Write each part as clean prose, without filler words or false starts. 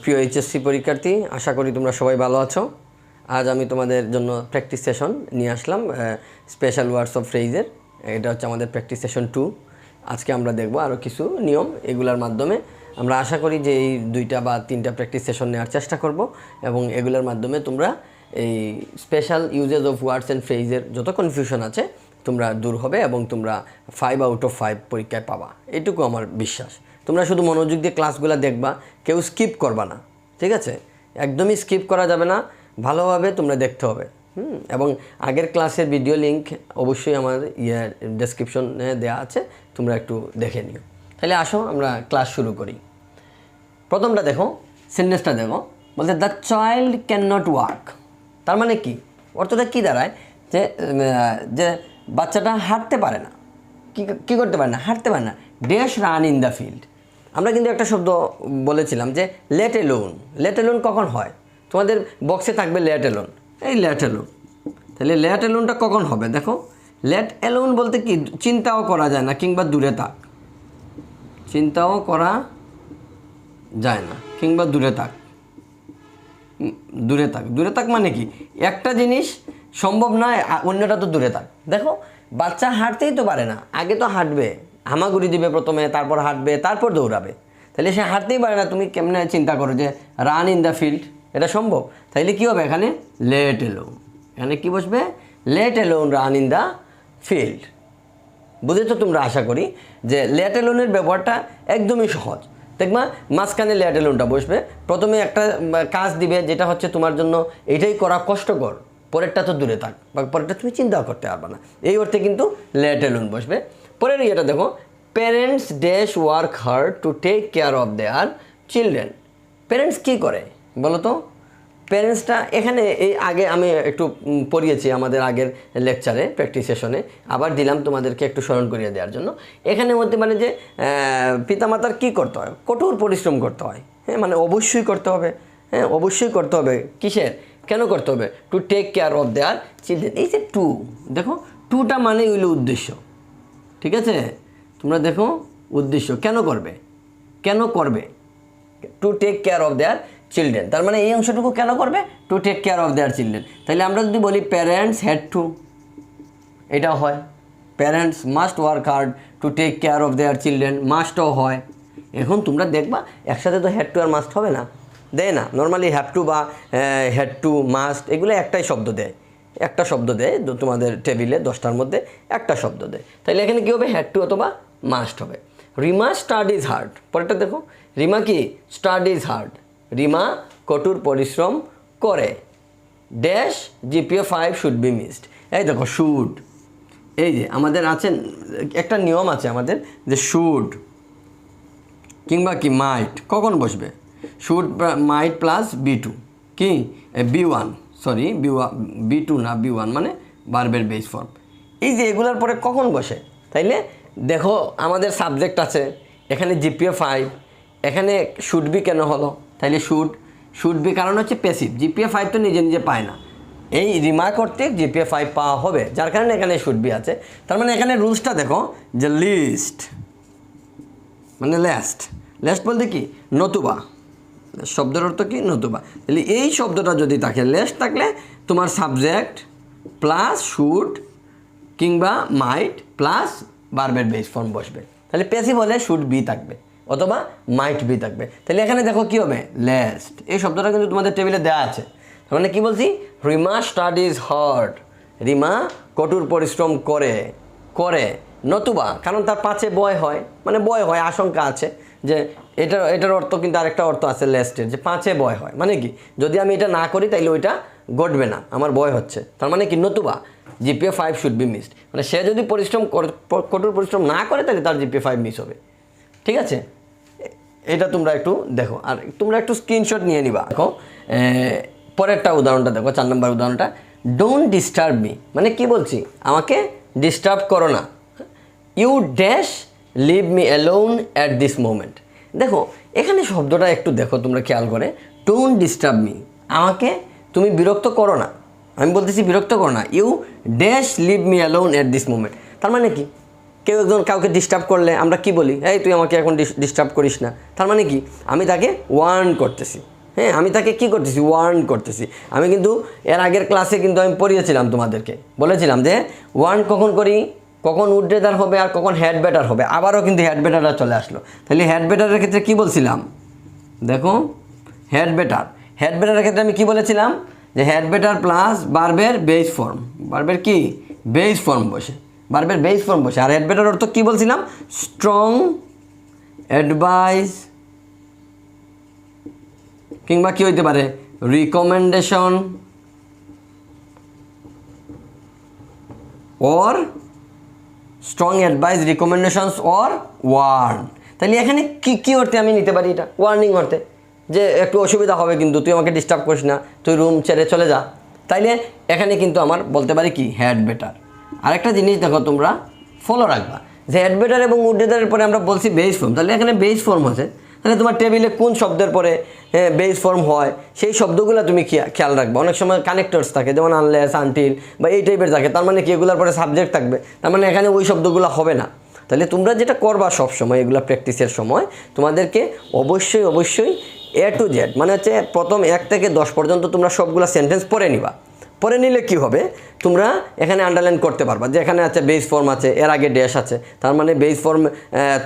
প্রিয় এইচএসসি পরীক্ষার্থী, আশা করি তোমরা সবাই ভালো আছো। আজ আমি তোমাদের জন্য প্র্যাকটিস সেশন নিয়ে আসলাম স্পেশাল ওয়ার্ডস অফ ফ্রেজের। এটা হচ্ছে আমাদের প্র্যাকটিস সেশন 2। আজকে আমরা দেখব আরও কিছু নিয়ম, এগুলোর মাধ্যমে আমরা আশা করি যে এই 2টা বা 3টা প্র্যাকটিস সেশন নেওয়ার চেষ্টা করব এবং এগুলোর মাধ্যমে তোমরা এই special uses of words and ফ্রেজের যত কনফিউশন আছে তোমরা দূর হবে এবং তোমরা 5 আউট অফ 5 পরীক্ষায় পাবা, এটুকু আমার বিশ্বাস। তোমরা শুধু মনোযোগ দিয়ে ক্লাসগুলো দেখবা, কেউ স্কিপ করবা না, ঠিক আছে? একদমই স্কিপ করা যাবে না, ভালোভাবে তোমরা দেখতে হবে। এবং আগের ক্লাসের ভিডিও লিঙ্ক অবশ্যই আমার ডেসক্রিপশনে দেওয়া আছে, তোমরা একটু দেখে নিও। তাহলে আসো আমরা ক্লাস শুরু করি। প্রথমটা দেখো, সেন্টেন্সটা দেখো, বলতে the child can not walk. তার মানে কি অর্থটা কী দাঁড়ায়? যে যে বাচ্চাটা হাঁটতে পারে না। কী করতে পারে না? হাঁটতে পারে না। Dash run in the field. আমরা কিন্তু একটা শব্দ বলেছিলাম যে লেট এলোন। লেট এলোন কখন হয়? তোমাদের বক্সে থাকবে লেট এলোন, এই লেট এলোন। তাহলে লেট এলোনটা কখন হবে? দেখো, লেট এলোন বলতে কি চিন্তাও করা যায় না কিংবা দূরে থাক। চিন্তাও করা যায় না কিংবা দূরে থাক। দূরে থাক, দূরে থাক মানে কি? একটা জিনিস সম্ভব নয়, অন্যটা তো দূরে থাক। দেখো, বাচ্চা হাঁটতেই তো পারে না, আগে তো হাঁটবে, হামাগুড়ি দিবে প্রথমে, তারপর হাঁটবে, তারপর দৌড়াবে। তাহলে সে হাঁটতেই পারে না, তুমি কেমনে চিন্তা করো যে রান ইন দ্য ফিল্ড? এটা সম্ভব? তাইলে কী হবে এখানে? Let alone. এখানে কী বসবে? Let alone run in the field. বুঝেছো তোমরা? আশা করি যে লেট এলোনের ব্যবহারটা একদমই সহজ। দেখবা মাঝখানে লেট এলোনটা বসবে, প্রথমে একটা কাজ দিবে যেটা হচ্ছে তোমার জন্য এটাই করা কষ্টকর, পরেরটা তো দূরে থাক বা পরেরটা তুমি চিন্তাও করতে পারবে না, এই অর্থে কিন্তু লেট এলোন বসবে। পরের ইয়েটা দেখো, parents dash work hard to take care of their children. Parents কী করে বলো তো? প্যারেন্টসটা এখানে এই আগে আমি একটু পড়িয়েছি আমাদের আগের লেকচারে, প্র্যাকটিস সেশনে, আবার দিলাম তোমাদেরকে একটু স্মরণ করিয়ে দেওয়ার জন্য। এখানে মধ্যে মানে যে পিতামাতার কী করতে হয়? কঠোর পরিশ্রম করতে হয়। হ্যাঁ, মানে অবশ্যই করতে হবে। হ্যাঁ, অবশ্যই করতে হবে। কিসের? কেন করতে হবে? To take care of their children. এই যে টু, দেখো টুটা মানে হইল উদ্দেশ্য, ঠিক আছে? তোমরা দেখো উদ্দেশ্য, কেন করবে? কেন করবে? To take care of their children, তার মানে এই অংশটুকু কেন করবে? To take care of their children. তাহলে আমরা যদি বলি প্যারেন্টস হ্যাড টু, এটাও হয়। Parents must work hard to take care of their children, মাস্টও হয়। এখন তোমরা দেখবা একসাথে তো হ্যাড টু আর মাস্ট হবে না, দেয় না। নর্মালি হ্যাভ টু বা হ্যাড টু, মাস্ট এগুলো একটাই শব্দ দেয়, একটা শব্দ দেয় তোমাদের টেবিলে 10টার মধ্যে একটা শব্দ দেয়। তাহলে এখানে কী হবে? হ্যাড টু অথবা মাস্ট হবে। Rima studies hard. পরেরটা দেখো, রিমা কি? Studies hard. রিমা কঠোর পরিশ্রম করে। Dash GPA 5 should be missed. এই দেখো শুড, এই যে আমাদের আছে একটা নিয়ম আছে আমাদের যে শুড কিংবা কি মাইট কখন বসবে? শুড মাইট প্লাস B2 কি B1, সরি B2 না B1 মানে ভার্বের বেস ফর্ম। এই যে এগুলোর পরে কখন বসে? তাইলে দেখো আমাদের সাবজেক্ট আছে এখানে জিপিএ 5, এখানে শুড বি কেন হলো? তাইলে শুড বি কারণ হচ্ছে প্যাসিভ, জিপিএ 5 তো নিজে নিজে পায় না, এই রিমা করতে জিপিএ 5 পাওয়া হবে, যার কারণে এখানে শুড বি আছে। তার মানে এখানে রুলসটা দেখো যে লিস্ট মানে লেস্ট। লেস্ট বলতে কি? নতুবা। শব্দের অর্থ কি? নতুবা। তাহলে এই শব্দটা যদি থাকে, লেস্ট থাকলে তোমার সাবজেক্ট প্লাস শুড কিংবা মাইট প্লাস ভার্বের বেস ফর্ম বসবে। তাহলে প্যাসিভ হলে শুড বি থাকবে অথবা মাইট বি থাকবে। তাহলে এখানে দেখো কী হবে? লেস্ট। এই শব্দটা কিন্তু তোমাদের টেবিলে দেওয়া আছে। তার মানে কী বলছি? Rima studies hard. রিমা কঠোর পরিশ্রম করে নতুবা, কারণ তার পাছে বয় হয়, মানে বয় হয়, আশঙ্কা আছে যে এটার অর্থ কিন্তু আরেকটা অর্থ আছে লেস্টের, যে পাছে বয় হয় মানে কি? যদি আমি এটা না করি তাইলে ওইটা ঘটবে না, আমার বয় হচ্ছে। তার মানে কি? নতুবা জিপিএ 5 শুড বি মিসড, মানে সে যদি কঠোর পরিশ্রম না করে তাহলে তার জিপিএ 5 মিস হবে, ঠিক আছে? এটা তোমরা একটু দেখো, আর তোমরা একটু স্ক্রিনশট নিয়ে নিবা। দেখো পরেরটা উদাহরণটা দেখো, 4 নম্বর উদাহরণটা, ডোন্ট ডিস্টার্ব মি, মানে কি বলছি? আমাকে ডিস্টার্ব করো না। You dash leave me alone at this moment. দেখো এখানে শব্দটা একটু দেখো তোমরা খেয়াল করে, ডোন্ট ডিস্টার্ব মি, আমাকে তুমি বিরক্ত করো না। আমি বলতেছি বিরক্ত করো না। You dash leave me alone at this moment, তার মানে কি? কেউ একজন কাউকে ডিস্টার্ব করলে আমরা কি বলি, এই তুই আমাকে এখন ডিস্টার্ব করিস না। তার মানে কি, আমি তাকে ওয়ার্ন করতেছি। হ্যাঁ, আমি তাকে কি করতেছি, ওয়ার্ন করতেছি। আমি কিন্তু এর আগের ক্লাসে কিন্তু আমি পড়িয়েছিলাম তোমাদেরকে, বলেছিলাম যে ওয়ার্ন কখন করি, কখন উড্রেদার হবে আর কখন হেড বেটার হবে। আবারও কিন্তু হেড বেটারটা চলে আসলো। তাহলে হেড বেটারের ক্ষেত্রে কি বলছিলাম, দেখো হেড বেটারের ক্ষেত্রে আমি কি বলেছিলাম, যে হেড বেটার প্লাস ভার্বের বেস ফর্ম, ভার্বের কি বেস ফর্ম বসে, ভার্বের বেস ফর্ম বসে। আর হেড বেটার অর্থ কি বলছিলাম, স্ট্রং অ্যাডভাইস কিংবা কি হইতে পারে, recommendation or strong advice, recommendations or warn. তাহলে এখানে কি কি অর্থে আমি নিতে পারি, এটা ওয়ার্নিং অর্থে, যে একটু অসুবিধা হবে কিন্তু তুই আমাকে ডিস্টার্ব করিস না, তুই রুম ছেড়ে চলে যা। তাইলে এখানে কিন্তু আমার বলতে পারি কি হেড বেটার। আরেকটা জিনিস দেখো তোমরা ফলো রাখবা, যে হেড বেটার এবং উড্রেদারের পরে আমরা বলছি বেস ফর্ম। তাহলে এখানে বেস ফর্ম আছে, তাহলে তোমার টেবিলে কোন শব্দের পরে বেস ফর্ম হয় সেই শব্দগুলো তুমি খেয়াল রাখবে। অনেক সময় কানেক্টরস থাকে, যেমন আনলেস, আনটিল বা এই টাইপের থাকে, তার মানে কি এগুলোর পরে সাবজেক্ট থাকবে, তার মানে এখানে ওই শব্দগুলো হবে না। তাহলে তোমরা যেটা করবা সব সময় এগুলো প্র্যাকটিসের সময়, তোমাদেরকে অবশ্যই A to Z মানে হচ্ছে প্রথম 1 থেকে 10 পর্যন্ত তোমরা সবগুলো সেন্টেন্স পড়ে নিবা। পরে নিলে কি হবে, তোমরা এখানে আন্ডারলাইন করতে পারবা যে এখানে আছে বেস ফর্ম আছে, এর আগে ড্যাশ আছে, তার মানে বেস ফর্ম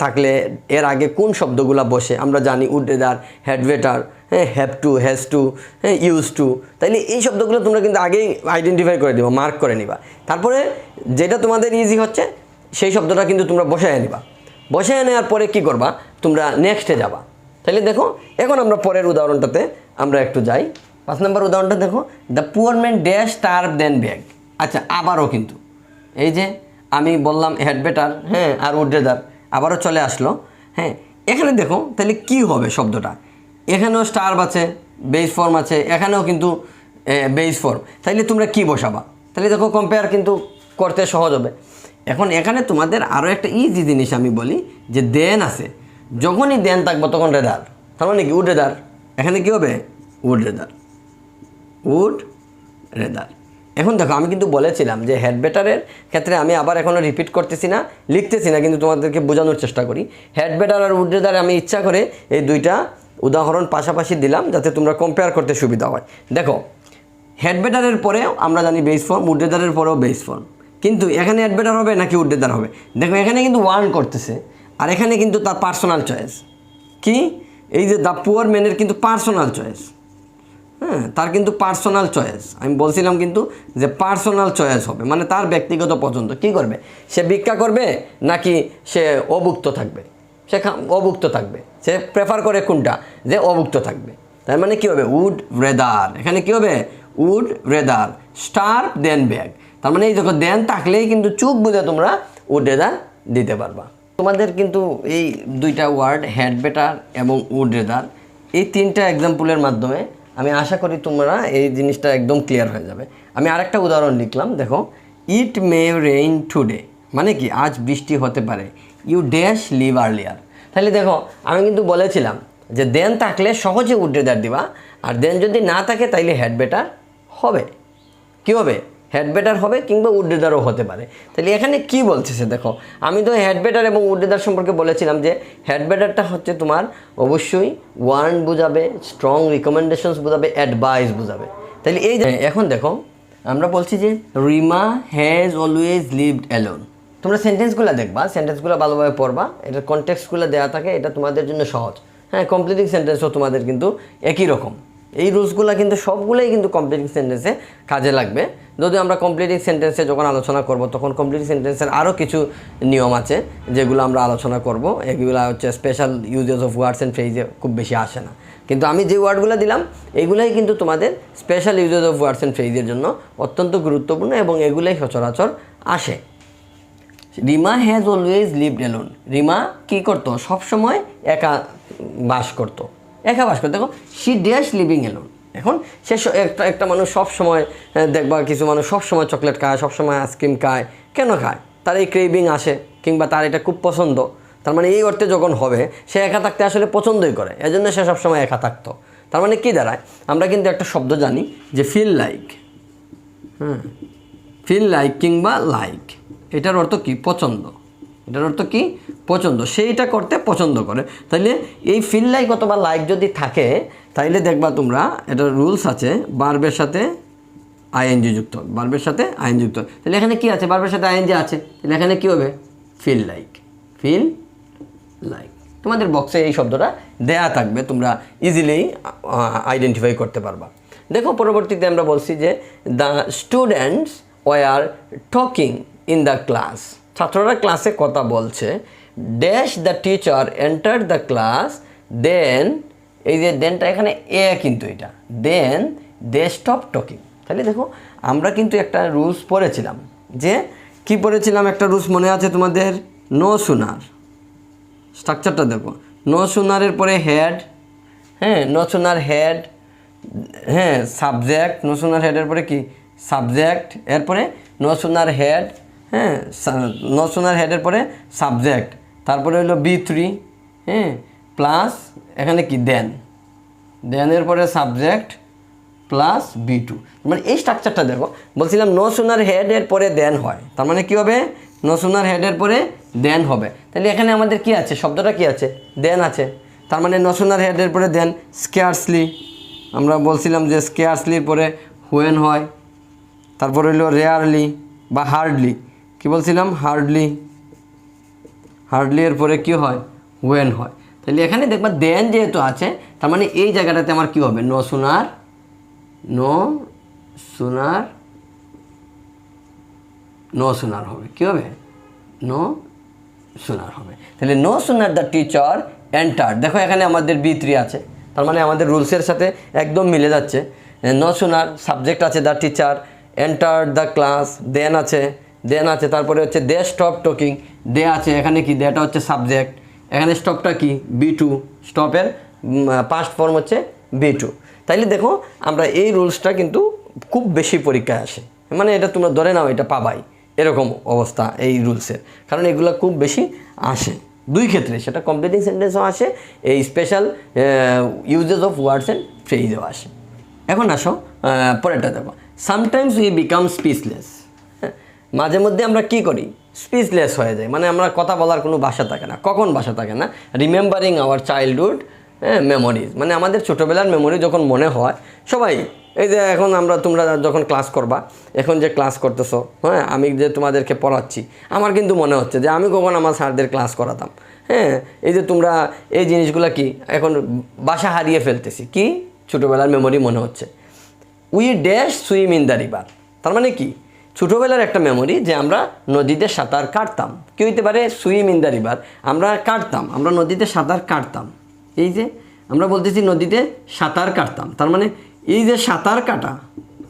থাকলে এর আগে কোন শব্দগুলো বসে আমরা জানি, উড্রেদার, হেড বেটার, হ্যাঁ, হ্যাভ টু, হ্যাজ টু, হ্যাঁ, ইউজ টু। তাইলে এই শব্দগুলো তোমরা কিন্তু আগেই আইডেন্টিফাই করে দিবা, মার্ক করে নিবা। তারপরে যেটা তোমাদের ইজি হচ্ছে সেই শব্দটা কিন্তু তোমরা বসায় নিবা। বসায় নেওয়ার পরে কি করবা, তোমরা নেক্সটে যাবা। তাহলে দেখো এখন আমরা পরের উদাহরণটাতে আমরা একটু যাই। 5 নম্বর উদাহরণটা দেখো, the poor man dash starve than beg. আচ্ছা, আবারও কিন্তু এই যে আমি বললাম হেড বেটার, হ্যাঁ, আর উড্রেদার আবারও চলে আসলো। হ্যাঁ, এখানে দেখো তাহলে কি হবে শব্দটা, এখানেও স্টার্ভ আছে, বেস ফর্ম আছে, এখানেও কিন্তু বেস ফর্ম। তাইলে তোমরা কি বসাবা, তাহলে দেখো কম্পেয়ার কিন্তু করতে সহজ হবে। এখন এখানে তোমাদের আরও একটা ইজি জিনিস আমি বলি, যে দেন আছে, যখনই দেন থাকবো তখন রেদার, তার মানে কি উড্রেদার, এখানে কি হবে উড্রেদার। এখন দেখো আমি কিন্তু বলেছিলাম যে হেড বেটারের ক্ষেত্রে আমি আবার এখনও রিপিট করতেছি না, লিখতেছি না, কিন্তু তোমাদেরকে বোঝানোর চেষ্টা করি। হেড বেটার আর উড্রেদার আমি ইচ্ছা করে এই দুইটা উদাহরণ পাশাপাশি দিলাম যাতে তোমরা কম্পেয়ার করতে সুবিধা হয়। দেখো হেড বেটারের পরেও আমরা জানি বেস ফর্ম, উড্রেদারের পরেও বেস ফর্ম, কিন্তু এখানে হেড বেটার হবে নাকি উড্রেদার হবে। দেখো এখানে কিন্তু ওয়ার্ন করতেছে, আর এখানে কিন্তু তার পার্সোনাল চয়েস। কি, এই যে দ্য পুয়ার ম্যানের কিন্তু পার্সোনাল চয়েস, হ্যাঁ, তার কিন্তু পার্সোনাল চয়েস। আমি বলছিলাম কিন্তু যে পার্সোনাল চয়েস হবে, মানে তার ব্যক্তিগত পছন্দ। কি করবে, সে ভিক্ষা করবে নাকি সে অভুক্ত থাকবে, সে অভুক্ত থাকবে, সে প্রেফার করে কোনটা, যে অভুক্ত থাকবে। তার মানে কি হবে উড রেদার, এখানে কি হবে would rather starve than beg. তার মানে এই যখন দেন থাকলেই কিন্তু চুপ বুঝে তোমরা উড রেদার দিতে পারবা। তোমাদের কিন্তু এই দুইটা ওয়ার্ড হেড বেটার এবং উড রেদার, এই তিনটা এক্সাম্পলের মাধ্যমে আমি আশা করি তোমরা এই জিনিসটা একদম ক্লিয়ার হয়ে যাবে। আমি আরেকটা উদাহরণ লিখলাম, দেখো ইট মে রেইন টুডে, মানে কি আজ বৃষ্টি হতে পারে। You dash leave earlier. তাহলে দেখো আমি কিন্তু বলেছিলাম যে দেন থাকলে সহজে উড্রেদার দিবা, আর দেন যদি না থাকে তাইলে হেড বেটার হবে। কি হবে, হেড বেটার হবে, কিংবা উড্রেদারও হতে পারে। তাহলে এখানে কি বলতেছে দেখো, আমি তো হেড বেটার এবং উড্রেদার সম্পর্কে বলেছিলাম যে হেড বেটারটা হচ্ছে তোমার অবশ্যই ওয়ার্ন বোঝাবে, স্ট্রং রিকমেন্ডেশনস বোঝাবে, অ্যাডভাইস বোঝাবে। তাহলে এই এখন দেখো আমরা বলছি যে Rima has always lived alone. তোমরা সেন্টেন্সগুলো দেখবা, সেন্টেন্সগুলো ভালোভাবে পড়বা, এটার কনটেক্সটগুলো দেওয়া থাকে, এটা তোমাদের জন্য সহজ। হ্যাঁ, কমপ্লিটিং সেন্টেন্সও তোমাদের কিন্তু একই রকম। এই রুলসগুলো কিন্তু সবগুলোই কিন্তু কমপ্লিটিং সেন্টেন্সে কাজে লাগবে। যদি আমরা কমপ্লিটিং সেন্টেন্সে যখন আলোচনা করব তখন কমপ্লিটিং সেন্টেন্সের আরও কিছু নিয়ম আছে যেগুলো আমরা আলোচনা করব। এগুলো হচ্ছে special uses of words and ফ্রেজে খুব বেশি আসে না, কিন্তু আমি যে ওয়ার্ডগুলো দিলাম এগুলাই কিন্তু তোমাদের special uses of words and ফ্রেজের জন্য অত্যন্ত গুরুত্বপূর্ণ, এবং এগুলাই সচরাচর আসে। Rima has always lived alone. Rima কী করতো, সবসময় একা বাস করতো। দেখো শি ড্যাশ লিভিং অ্যালোন। এখন সে একটা মানুষ সবসময় দেখবা, কিছু মানুষ সবসময় চকলেট খায়, সবসময় আইসক্রিম খায়। কেন খায়, তার এই ক্রেভিং আসে, কিংবা তার এটা খুব পছন্দ। তার মানে এই অর্থে যখন হবে সে একা থাকতে আসলে পছন্দই করে, এজন্য সে সবসময় একা থাকতো। তার মানে কী দাঁড়ায়, আমরা কিন্তু একটা শব্দ জানি যে ফিল লাইক। ফিল লাইক কিংবা লাইক, এটার অর্থ কি পছন্দ। এটার অর্থ কি? পছন্দ, সেইটা করতে পছন্দ করে। তাইলে এই ফিল লাইক অথবা লাইক যদি থাকে তাইলে দেখবা তোমরা এটা রুলস আছে ভার্বের সাথে আইএনজি যুক্ত, ভার্বের সাথে আইএনজি যুক্ত। তাহলে এখানে কি আছে? ভার্বের সাথে আইএনজি আছে, তাহলে এখানে কি হবে? Feel like, feel like. তোমাদের বক্সে এই শব্দটা দেয়া থাকবে, তোমরা ইজিলি আইডেন্টিফাই করতে পারবা। দেখো পরবর্তীতে আমরা বলছি যে the students were talking in the class, ছাত্ররা ক্লাসে কথা বলছে। Dash the teacher enter the class, then এই যে দেনটা এখানে কিন্তু এটা দেন দে স্টপ টকিং। তাহলে দেখো আমরা কিন্তু একটা রুলস পড়েছিলাম, যে কি পড়েছিলাম? একটা রুলস মনে আছে তোমাদের? No sooner. স্ট্রাকচারটা দেখো, নো সুনারের পরে হেড, হ্যাঁ, নো সুনার হেড, হ্যাঁ, সাবজেক্ট, নো সুনার হেডের পরে কি? সাবজেক্ট, এরপরে নো সুনার হেড, হ্যাঁ, নো সুনার হেডের পরে সাবজেক্ট, তারপরে হলো B3, হ্যাঁ, প্লাস এখানে কি? দেন, দেনের পরে সাবজেক্ট প্লাস B2। মানে এই স্ট্রাকচারটা দেখো, বলছিলাম নো সুনার হেডের পরে দেন হয়, তার মানে কী হবে? নো সুনার হেডের পরে দেন হবে। তাহলে এখানে আমাদের কি আছে? শব্দটা কি আছে? দেন আছে। তার মানে নো সুনার হেডের পরে দেন। স্কেয়ারসলি, আমরা বলছিলাম যে স্কেয়ারসলির পরে হোয়েন হয়, তারপর হইলো রেয়ারলি বা হার্ডলি, কি বলছিলাম? হার্ডলি, হার্ডলি এর পরে কি হয়? হোয়েন হয়। তাহলে এখানে দেখবা দেন যেহেতু আছে, তার মানে এই জায়গাটাতে আমার কি হবে? No sooner, no sooner, no sooner হবে। কী হবে? নো সুনার হবে। তাহলে no sooner the teacher enter, দেখো এখানে আমাদের B3 আছে, তার মানে আমাদের রুলসের সাথে একদম মিলে যাচ্ছে। নো সুনার, সাবজেক্ট আছে the teacher, enter the class, then আছে, দেন আছে, তারপরে হচ্ছে দে স্টপ টকিং, দে আছে, এখানে কি? দেটা হচ্ছে সাবজেক্ট, এখানে স্টপটা কি? B2, স্টপের পাস্ট ফর্ম হচ্ছে B2। তাইলে দেখো আমরা এই রুলসটা কিন্তু খুব বেশি পরীক্ষায় আসে, মানে এটা তোমরা ধরে নাও এটা পাবাই, এরকম অবস্থা এই রুলসের, কারণ এগুলো খুব বেশি আসে দুই ক্ষেত্রে, সেটা কমপ্লিটিং সেন্টেন্সও আসে, এই special uses of words and ফ্রেজও আসে। এখন আসো পরেরটা দেখো, সামটাইমস উই বিকাম স্পিচলেস। মাঝে মধ্যে আমরা কি করি? স্পিচলেস হয়ে যায়, মানে আমরা কথা বলার কোনো ভাষা থাকে না। কখন ভাষা থাকে না? রিমেম্বারিং আওয়ার চাইল্ডহুড মেমোরিজ, মানে আমাদের ছোটোবেলার মেমোরি যখন মনে হয়, সবাই এই যে এখন তোমরা যখন ক্লাস করবা, এখন যে ক্লাস করতেছো, হ্যাঁ, আমি যে তোমাদেরকে পড়াচ্ছি, আমার কিন্তু মনে হচ্ছে যে আমি কখন আমার স্যারদের ক্লাস করাতাম। হ্যাঁ, এই যে তোমরা এই জিনিসগুলো কি এখন বাসা হারিয়ে ফেলতেছি, কি ছোটোবেলার মেমোরি মনে হচ্ছে। We dash swim in the river, তার মানে কি? ছোটোবেলার একটা মেমোরি যে আমরা নদীতে সাঁতার কাটতাম। কী হইতে পারে? সুইম ইন দ্য রিভার, আমরা কাটতাম, আমরা নদীতে সাঁতার কাটতাম। এই যে আমরা বলতেছি নদীতে সাঁতার কাটতাম, তার মানে এই যে সাঁতার কাটা,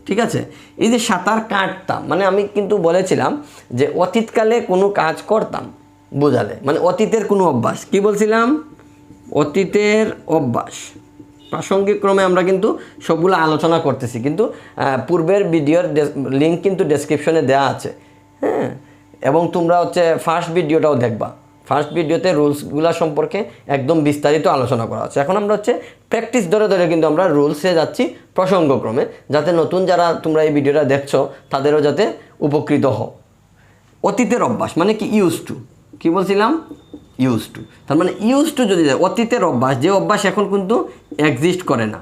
ঠিক আছে, এই যে সাঁতার কাটতাম, মানে আমি কিন্তু বলেছিলাম যে অতীতকালে কোনো কাজ করতাম বোঝালে, মানে অতীতের কোনো অভ্যাস। কি বলছিলাম? অতীতের অভ্যাস। প্রাসঙ্গিক ক্রমে আমরা কিন্তু সবগুলো আলোচনা করতেছি, কিন্তু পূর্বের ভিডিওর লিঙ্ক কিন্তু ডেসক্রিপশনে দেওয়া আছে, হ্যাঁ, এবং তোমরা হচ্ছে ফার্স্ট ভিডিওটাও দেখবা। ফার্স্ট ভিডিওতে রুলসগুলো সম্পর্কে একদম বিস্তারিত আলোচনা করা আছে। এখন আমরা হচ্ছে প্র্যাকটিস ধরে ধরে কিন্তু আমরা রুলসে যাচ্ছি প্রসঙ্গক্রমে, যাতে নতুন যারা তোমরা এই ভিডিওটা দেখছো তাদেরও যাতে উপকৃত হও। অতীতের অভ্যাস মানে কি? Use to. কী বলছিলাম? Use to. তার মানে ইউজ টু যদি অতীতের অভ্যাস, যে অভ্যাস এখন কিন্তু এক্সিস্ট করে না,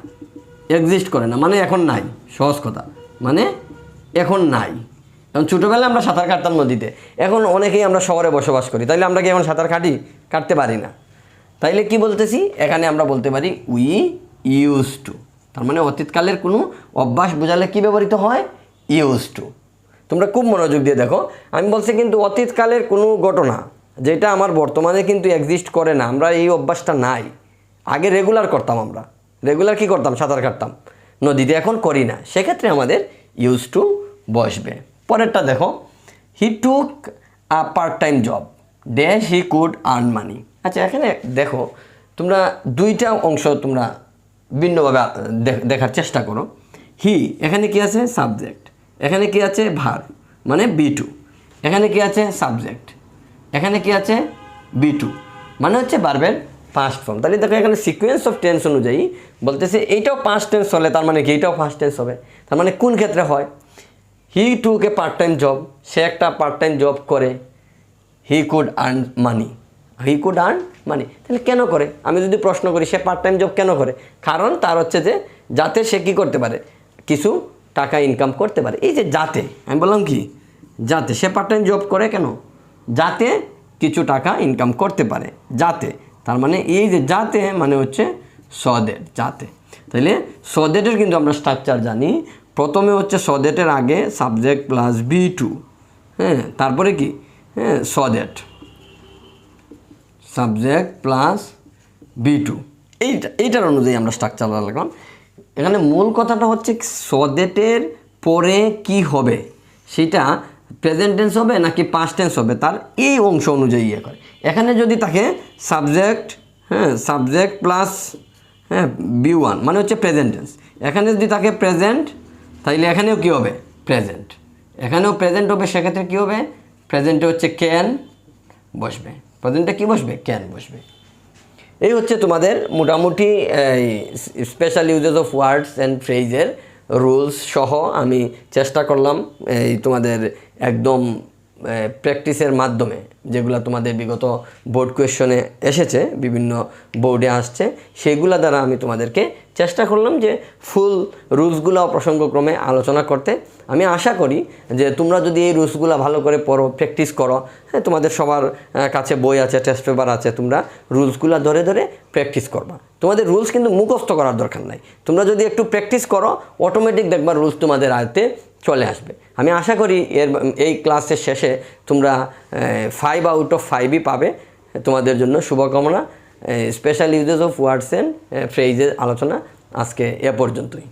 এক্সিস্ট করে না মানে এখন নাই, সহজ কথা, মানে এখন নাই। এখন ছোটোবেলায় আমরা সাঁতার কাটতাম নদীতে, এখন অনেকেই আমরা শহরে বসবাস করি, তাইলে আমরা কি এখন সাঁতার কাটতে পারি না? তাইলে কি বলতেছি? এখানে আমরা বলতে পারি উই ইউজ টু, তার মানে অতীতকালের কোনো অভ্যাস বোঝালে কি ব্যবহৃত হয়? Use to. তোমরা খুব মনোযোগ দিয়ে দেখো, আমি বলছি কিন্তু অতীতকালের কোনো ঘটনা যেটা আমার বর্তমানে কিন্তু এক্সিস্ট করে না, আমরা এই অভ্যাসটা নাই। আগে রেগুলার করতাম, আমরা রেগুলার কি করতাম? সাঁতার কাটতাম নদীতে, এখন করি না, সেক্ষেত্রে আমাদের ইউজ টু বসবে। পরেরটা দেখো, he took a part time job dash he could earn money. আচ্ছা, এখানে দেখো তোমরা দুইটা অংশ তোমরা ভিন্নভাবে দেখার চেষ্টা করো। হি, এখানে কি আছে? সাবজেক্ট, এখানে কি আছে? ভার্ব, মানে B2, এখানে কি আছে? সাবজেক্ট, এখানে কি আছে? B2, মানে হচ্ছে ভার্বের ফার্স্ট ফর্ম। তাহলে দেখো এখানে সিকোয়েন্স অফ টেন্স অনুযায়ী বলতেছে এইটাও পাস্ট টেন্স হলে তার মানে কি এইটাও ফার্স্ট টেন্স হবে। তার মানে কোন ক্ষেত্রে হয়? হি টুক এ পার্ট টাইম জব, সে একটা পার্ট টাইম জব করে। হি could earn money, he could earn মানি। তাহলে কেন করে, আমি যদি প্রশ্ন করি সে পার্ট টাইম জব কেন করে, কারণ তার হচ্ছে যে যাতে সে কী করতে পারে, কিছু টাকা ইনকাম করতে পারে। এই যে যাতে, আমি বললাম কি যাতে সে পার্ট টাইম জব করে কেন, যাতে কিছু টাকা ইনকাম করতে পারে, যাতে, তার মানে এই যে যাতে মানে হচ্ছে সদেট, যাতে। তাহলে সদেটের কিন্তু আমরা স্ট্রাকচার জানি, প্রথমে হচ্ছে সদেটের আগে সাবজেক্ট প্লাস B2, হ্যাঁ, তারপরে কি, হ্যাঁ, সদেট, সাবজেক্ট প্লাস B2, এইটার অনুযায়ী আমরা স্ট্রাকচার লাগলাম। এখানে মূল কথাটা হচ্ছে সদেটের পরে কি হবে, সেটা প্রেজেন্ট টেন্স হবে নাকি পাস্ট টেন্স হবে, তার এই অংশ অনুযায়ী ইয়ে করে। এখানে যদি থাকে সাবজেক্ট, হ্যাঁ, সাবজেক্ট প্লাস, হ্যাঁ, B1 মানে হচ্ছে প্রেজেন্ট টেন্স, এখানে যদি থাকে প্রেজেন্ট, তাইলে এখানেও কী হবে, প্রেজেন্ট, এখানেও প্রেজেন্ট হবে, সেক্ষেত্রে কী হবে, প্রেজেন্টে হচ্ছে ক্যান বসবে, প্রেজেন্টে কী বসবে, ক্যান বসবে। এই হচ্ছে তোমাদের মোটামুটি special uses of words and ফ্রেজের রুলস সহ আমি চেষ্টা করলাম এই তোমাদের একদম প্র্যাকটিসের মাধ্যমে, যেগুলো তোমাদের বিগত বোর্ড কোয়েশনে এসেছে, বিভিন্ন বোর্ডে আসছে, সেগুলো দ্বারা আমি তোমাদেরকে চেষ্টা করলাম যে ফুল রুলসগুলো প্রসঙ্গক্রমে আলোচনা করতে। আমি আশা করি যে তোমরা যদি এই রুলসগুলো ভালো করে পড়ো, প্র্যাকটিস করো, হ্যাঁ, তোমাদের সবার কাছে বই আছে, টেস্ট পেপার আছে, তোমরা রুলসগুলো ধরে ধরে প্র্যাকটিস করবা। তোমাদের রুলস কিন্তু মুখস্থ করার দরকার নাই, তোমরা যদি একটু প্র্যাকটিস করো অটোমেটিক দেখবা রুলস তোমাদের আয়ত্তে চলে আসবে। আমি আশা করি এই ক্লাসের শেষে তোমরা 5 আউট অফ 5ই পাবে। তোমাদের জন্য শুভকামনা। Special uses of words and ফ্রেজের আলোচনা আজকে এ পর্যন্তই।